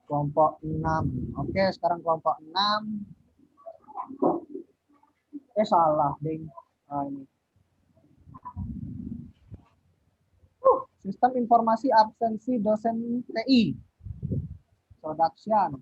Kelompok 6. Oke, sekarang kelompok 6. Salah, ding. Ini. Sistem informasi absensi dosen TI. Production.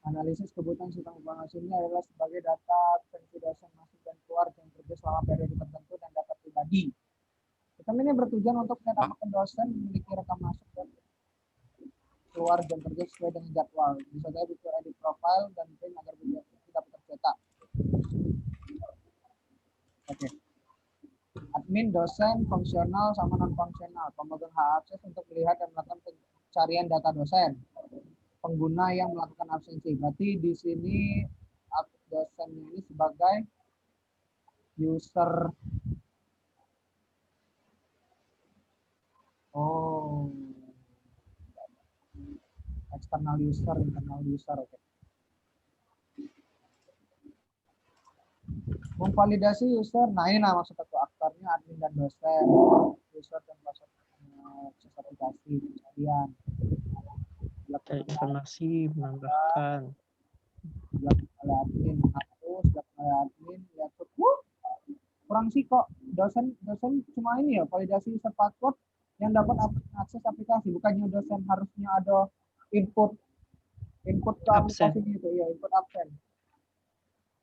Analisis kebutuhan sistem informasi ini adalah sebagai data absensi dosen masuk dan keluar jam kerja selama periode tertentu dan data pribadi. Sistem ini bertujuan untuk menyatakan dosen memiliki rekam masuk dan keluar jam kerja sesuai dengan jadwal. Bisa jadi butuh edit profile dan print agar dapat tercetak. Oke. Admin, dosen, fungsional, sama non-fungsional. Pemegang hak akses untuk melihat dan melakukan pencarian data dosen. Pengguna yang melakukan absensi. Berarti di sini dosen ini sebagai user. Oh, external user, internal user. Oke. Memvalidasi user. Nah, ini nah maksud aku, aktornya admin dan dosen, user dan proses aplikasi pencarian. Informasi menambahkan. Oleh admin hapus, oleh admin ya kurang sih kok dosen cuma ini ya validasi user password yang dapat akses aplikasi, bukannya dosen harusnya ada input ke aplikasi gitu ya, input absen,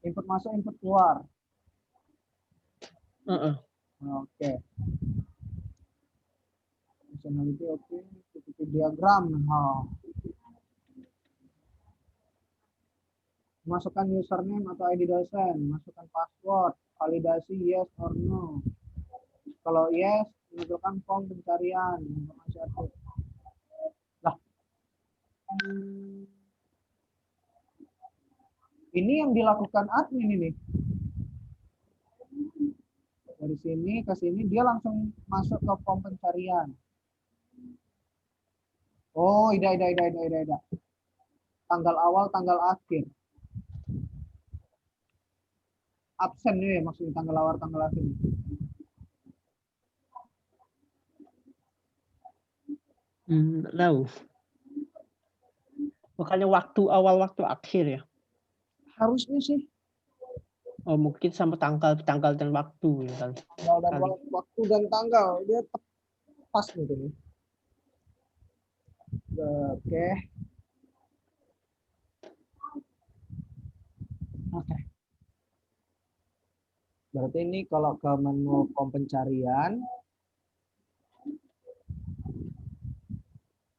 input masuk input keluar. Oke. Functionality oke, seperti diagram. Masukkan username atau ID dosen, masukkan password, validasi yes or no. Kalau yes, menunjukkan form pencarian informasi aktif. Lah, ini yang dilakukan admin ini. Dari sini ke sini dia langsung masuk ke form pencarian. Oh, ida. Tanggal awal, tanggal akhir. Absen nih maksudnya, tanggal awal, tanggal akhir. Tahu. Bukannya waktu awal, waktu akhir ya? Harusnya sih. Oh, mungkin sama tanggal dan waktu ya kan. Tanggal dan waktu dan tanggal dia pas gitu. Oke. Berarti ini kalau ke menu form pencarian.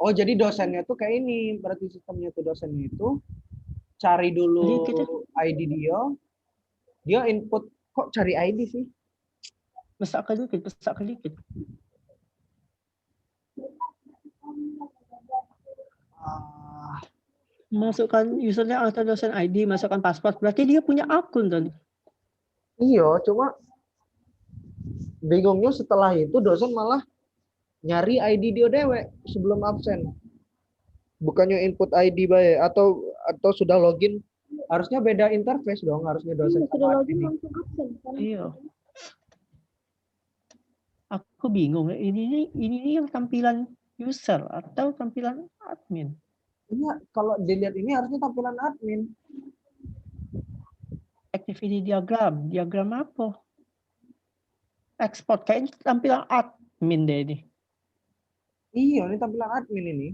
Oh, jadi dosennya tuh kayak ini. Berarti sistemnya tuh dosennya itu cari dulu ID dia input. Kok cari ID sih? Besar sedikit. Masukkan usernya atau dosen ID, masukkan password. Berarti dia punya akun tadi. Iya, cuma bingungnya setelah itu dosen malah nyari ID dia dewek sebelum absen. Bukannya input ID baik atau sudah login, harusnya beda interface dong, harusnya dosen sudah login langsung absen kan? Iya. Aku bingung, ini yang tampilan user atau tampilan admin? Ini kalau dilihat ini harusnya tampilan admin. Activity diagram apa? Export kayaknya tampilan admin deh ini. Iya, ini tampilan admin ini.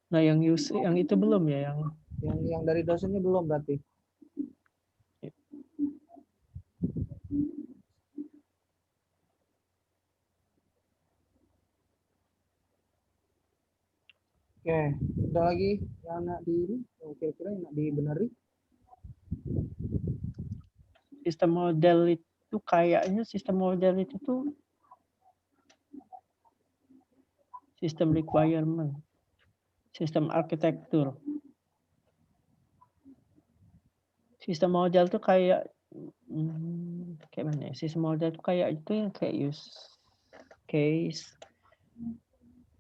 Nah, yang itu belum ya, yang dari dosennya belum berarti. Oke, ada lagi yang nak kira-kira yang nak dibenari? Sistem model itu kayaknya tuh sistem requirement, sistem arsitektur. Sistem model tuh kayak mana ya? Sistem model tuh kayak itu yang kayak use case,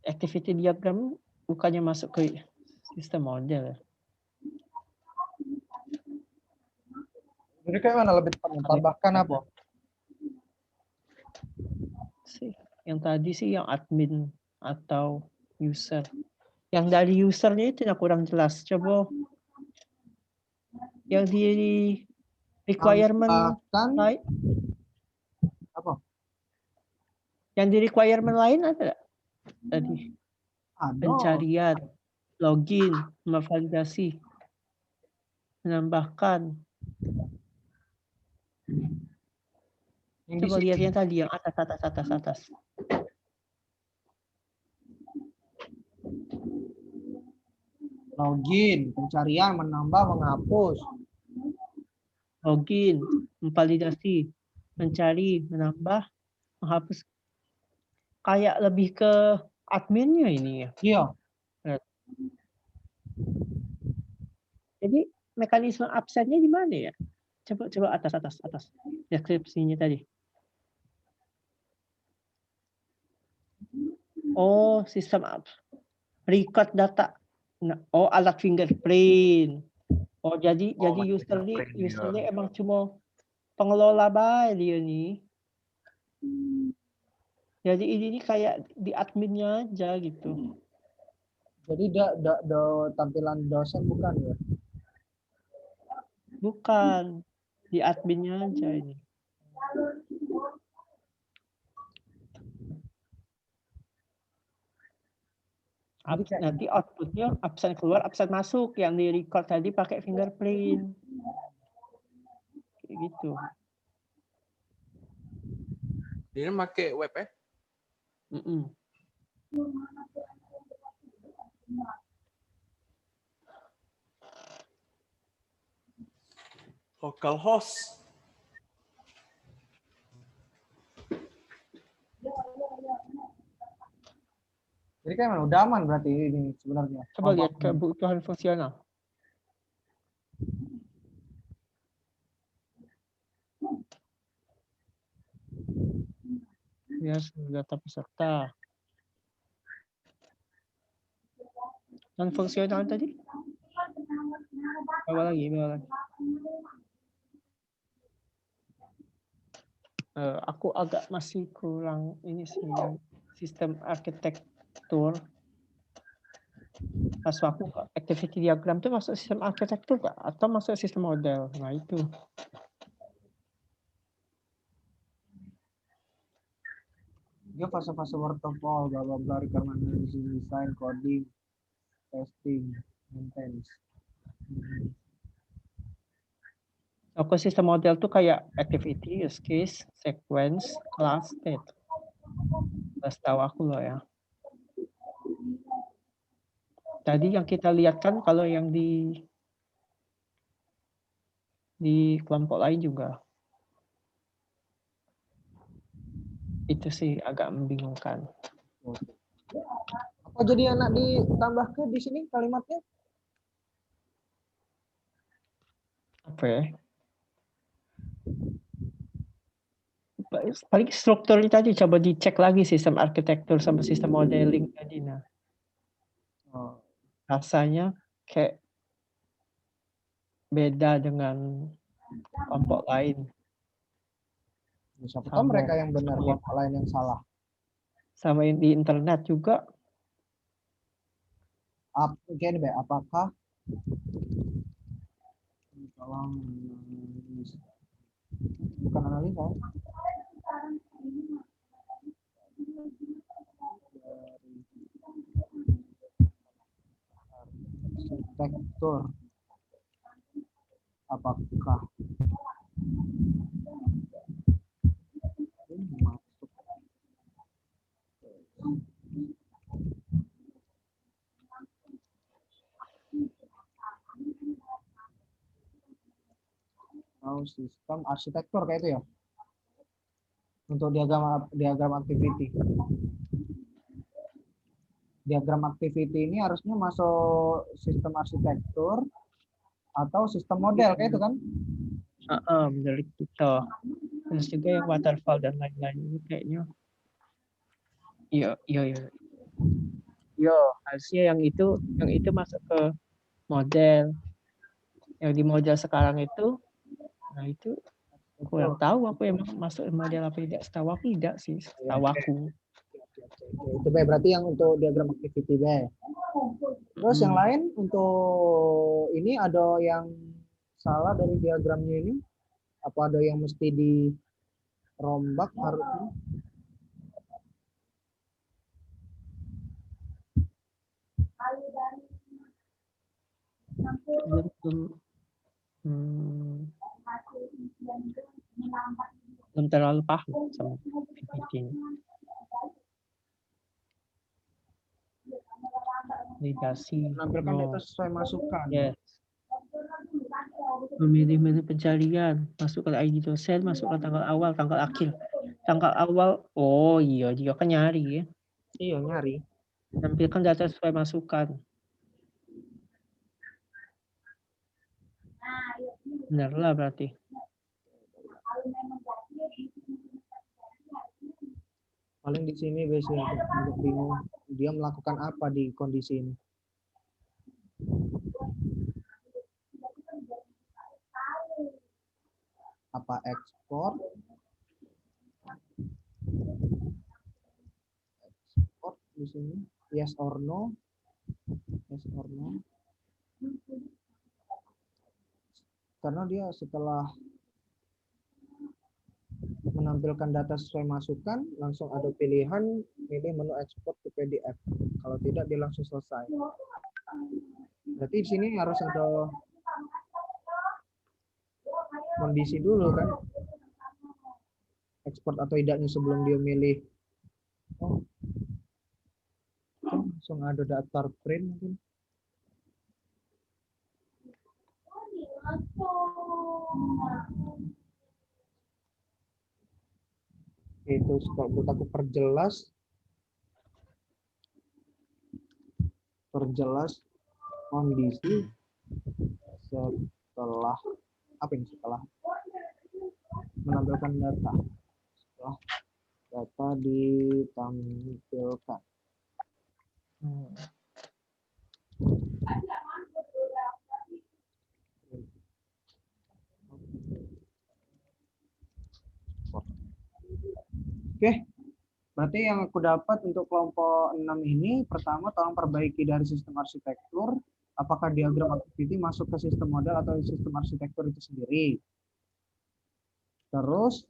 activity diagram bukannya masuk ke sistem model ya. Jadi kayak mana lebih tepat? Tambahkan apa? Sih, yang tadi sih yang admin atau user. Yang dari usernya itu yang kurang jelas. Coba yang di requirement Tambahkan lain, apa? yang di requirement lain ada nggak? Tadi Ada. pencarian, login, validasi, menambahkan. Yang di Coba sini. lihat yang tadi yang atas. Login, pencarian, menambah, menghapus. Login, memvalidasi, mencari, menambah, menghapus. Kayak lebih ke adminnya ini ya. Iya. Jadi mekanisme absennya di mana ya? Coba atas. Deskripsinya tadi. Oh, sistem record data. Nah, oh, alat fingerprint. Oh, jadi usernya emang cuma pengelola bae dia nih. Jadi ini kayak di adminnya aja gitu. Jadi tampilan dosen bukan ya? Bukan. Di adminnya aja ini. Jadi kayak Nanti outputnya absen keluar, absen masuk. Yang di record tadi pakai fingerprint. Kayak gitu. Dia pakai web ya? Localhost. Jadi kan udah aman berarti ini sebenarnya. Coba lihat kebutuhan fungsional. Ya, data peserta. Non fungsional tadi? Bawa lagi. Aku agak masih kurang ini sih yang sistem arsitektur. Pas waktu activity diagram itu masuk sistem arsitektur nggak? Atau masuk sistem model? Nah itu. Dia fase-fase waterfall, bla bla bla, requirement analysis, design, coding, testing, maintenance. Aku sistem model tuh kayak activity, use case, sequence, class, state. Tahu aku loh ya. Tadi yang kita lihat kan kalau yang di kelompok lain juga. Itu sih agak membingungkan. Apa jadi enak ditambah ke di sini kalimatnya? Apa ya? Paling strukturnya tadi coba dicek lagi sistem arsitektur sama sistem modeling tadi. Nah, rasanya kayak beda dengan kelompok lain. Siapa tahu mereka yang benar, sama kelompok lain yang salah. Sama yang di internet juga. Apakah bukan analisa? Arsitektur. Apakah sistem arsitektur kayak itu ya? Untuk diagram activity. Diagram activity ini harusnya masuk sistem arsitektur atau sistem model kayak itu kan? Menurut kita. Terus juga yang waterfall dan lain-lain ini kayaknya. Iya. Harusnya yang itu masuk ke model. Yang di model sekarang itu, nah itu kurang tahu aku emang masuk model apa tidak. Setahu aku tidak sih, setahu aku. Itu berarti yang untuk diagram activity Terus yang Mm-mm. lain untuk ini ada yang salah dari diagramnya ini? Apa ada yang mesti dirombak harusnya? Belum hmm, belum terlalu paham sama PPT ini. Validasi. Menampilkan data No. sesuai masukan. Yes. Memilih menu pencarian, masukkan ID dosen, masukkan tanggal awal, tanggal akhir. Tanggal awal, oh iya, dia kan nyari ya. Iya, nyari. Tampilkan data sesuai masukan. Benar lah berarti. Paling di sini biasanya agak bingung. Dia melakukan apa di kondisi ini? Apa ekspor? Ekspor di sini. Yes or no? Yes or no? Karena dia setelah menampilkan data sesuai masukan, langsung ada pilihan pilih menu ekspor ke PDF. Kalau tidak, dia langsung selesai. Berarti di sini harus ada kondisi dulu kan, ekspor atau tidaknya sebelum dia milih. Oh, langsung ada daftar print mungkin. Itu kalau aku perjelas kondisi setelah apa ini setelah menampilkan data, setelah data ditampilkan. Oke, berarti yang aku dapat untuk kelompok 6 ini, pertama tolong perbaiki dari sistem arsitektur, apakah diagram activity masuk ke sistem model atau sistem arsitektur itu sendiri. Terus,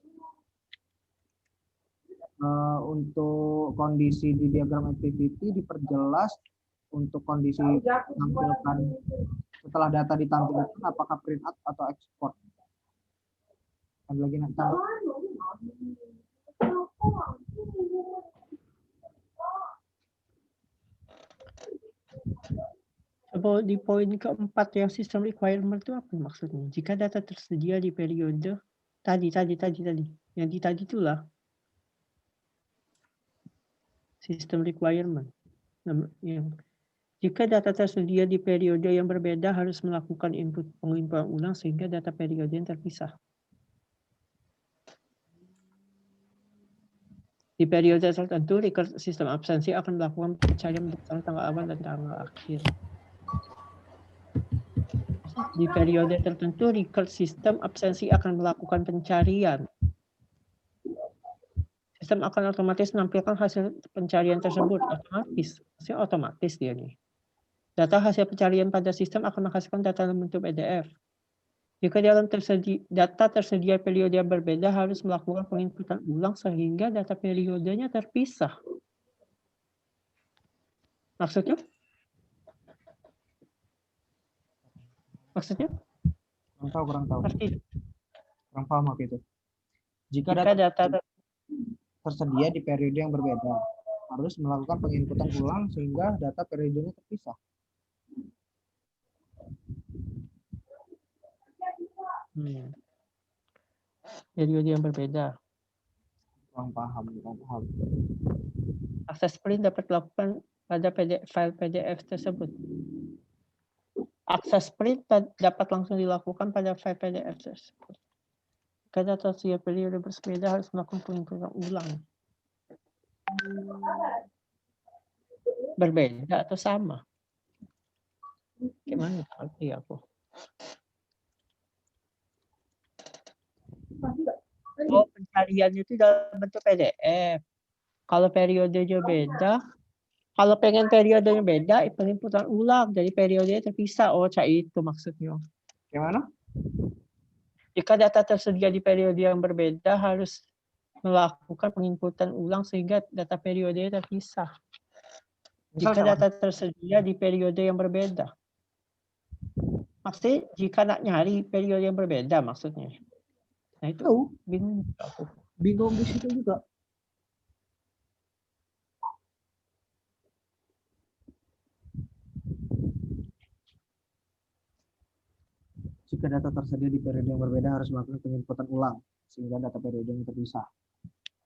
untuk kondisi di diagram activity diperjelas untuk kondisi tampilkan setelah data ditampilkan, apakah print out atau ekspor. Ada lagi nanti. Coba di poin keempat yang sistem requirement itu apa maksudnya? Jika data tersedia di periode tadi yang di tadi itulah sistem requirement. Yang jika data tersedia di periode yang berbeda harus melakukan input pengumpulan ulang sehingga data periode yang terpisah. Di periode tertentu, record sistem absensi akan melakukan pencarian berdasarkan tanggal awal dan tanggal akhir. Di periode tertentu, record sistem absensi akan melakukan pencarian. Sistem akan otomatis menampilkan hasil pencarian tersebut. Otomatis dia nih. Data hasil pencarian pada sistem akan menghasilkan data dalam bentuk PDF. Jika dalam data tersedia periode yang berbeda harus melakukan penginputan ulang sehingga data periodenya terpisah. Maksudnya? Kurang tahu. Kurang paham apa itu. Jika Jika data tersedia di periode yang berbeda, harus melakukan penginputan ulang sehingga data periodenya terpisah. Periode yang berbeda. Kurang paham. Akses print dapat dilakukan pada file PDF tersebut. Akses print dapat langsung dilakukan pada file PDF tersebut. Jika data tersedia periode berbeda harus melakukan penginputan ulang. Berbeda atau sama? Gimana ngerti aku? Oh, pencariannya itu dalam bentuk PDF. Kalau periodenya beda, Kalau pengen periodenya beda, penginputan ulang. Jadi periodenya terpisah. Oh, cak itu maksudnya. Gimana? Jika data tersedia di periode yang berbeda, harus melakukan penginputan ulang sehingga data periodenya terpisah. Misal Jika sama. data tersedia di periode yang berbeda. Maksudnya jika nak nyari periode yang berbeda maksudnya. Nah itu Tahu, bingung juga aku. bingung di situ juga. Jika data tersedia di periode yang berbeda harus melakukan penginputan ulang sehingga data periodenya terpisah.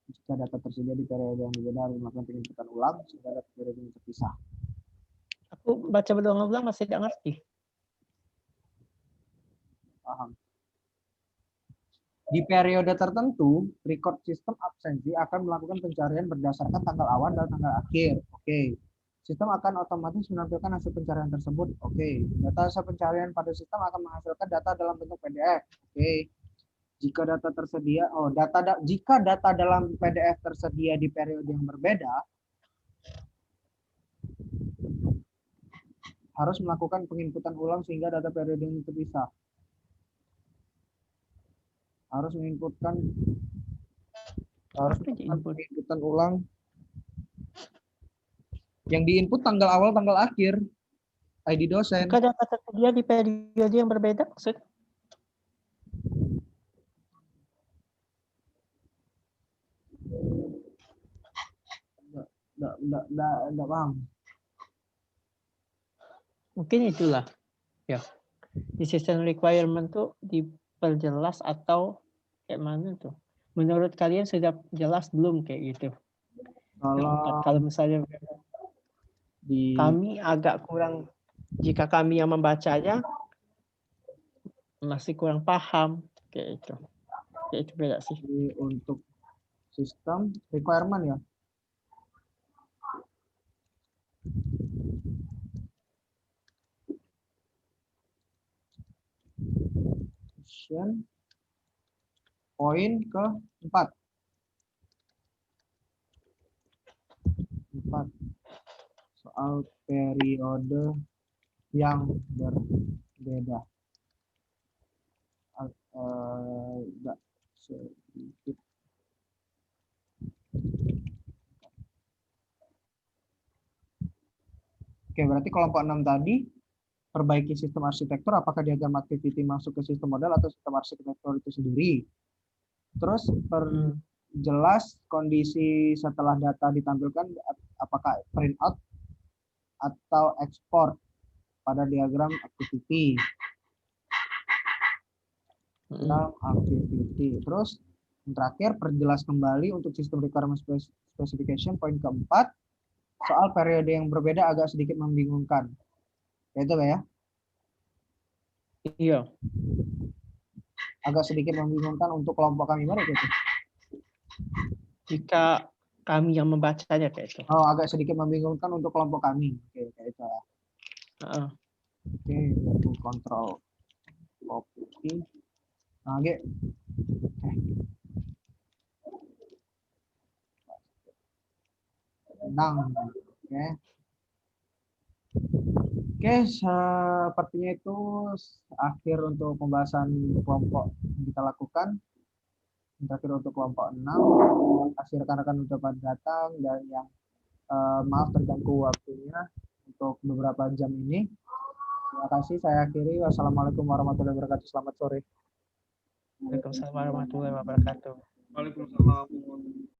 Jika data tersedia di periode yang berbeda harus melakukan penginputan ulang sehingga data periodenya terpisah. Aku baca berulang-ulang masih tidak ngerti. Paham. Di periode tertentu, record sistem absensi akan melakukan pencarian berdasarkan tanggal awal dan tanggal akhir. Oke. Sistem akan otomatis menampilkan hasil pencarian tersebut. Oke. Data hasil pencarian pada sistem akan menghasilkan data dalam bentuk PDF. Oke. Jika data tersedia, jika data dalam PDF tersedia di periode yang berbeda, harus melakukan penginputan ulang sehingga data periode ini terpisah. Harus menginputkan penginputan ulang. Yang diinput tanggal awal, tanggal akhir, ID dosen. Jika data tersedia di periode yang berbeda maksudnya? Enggak paham. Mungkin itulah. Ya. Di system requirement tuh diperjelas atau kayak mana tuh? Menurut kalian sudah jelas belum kayak gitu? Kalau misalnya kami agak kurang, jika kami yang membacanya masih kurang paham kayak itu. Kayak itu beda sih. Untuk sistem requirement ya. Poin ke-4. 4. Soal periode yang berbeda. Agak sedikit. Oke, berarti kelompok 6 tadi perbaiki sistem arsitektur, apakah diagram activity masuk ke sistem model atau sistem arsitektur itu sendiri. Terus perjelas kondisi setelah data ditampilkan, apakah print out atau export pada diagram activity. Terus yang terakhir perjelas kembali untuk sistem requirement specification poin ke-4 soal periode yang berbeda agak sedikit membingungkan. Itu ya? Iya. Agak sedikit membingungkan untuk kelompok kami mana gitu. Jika kami yang membacanya kayak itu. Oh, agak sedikit membingungkan untuk kelompok kami. Oke, kayak itu ya. Oke, aku kontrol copy. Nah, oke. Tenang. Oke. Oke, sepertinya itu akhir untuk pembahasan kelompok yang kita lakukan. Terakhir untuk kelompok 6. Terima kasih rekan-rekan untuk pada datang dan yang maaf terganggu waktunya untuk beberapa jam ini. Terima kasih, saya akhiri. Wassalamualaikum warahmatullahi wabarakatuh. Selamat sore. Waalaikumsalam warahmatullahi wabarakatuh. Waalaikumsalam.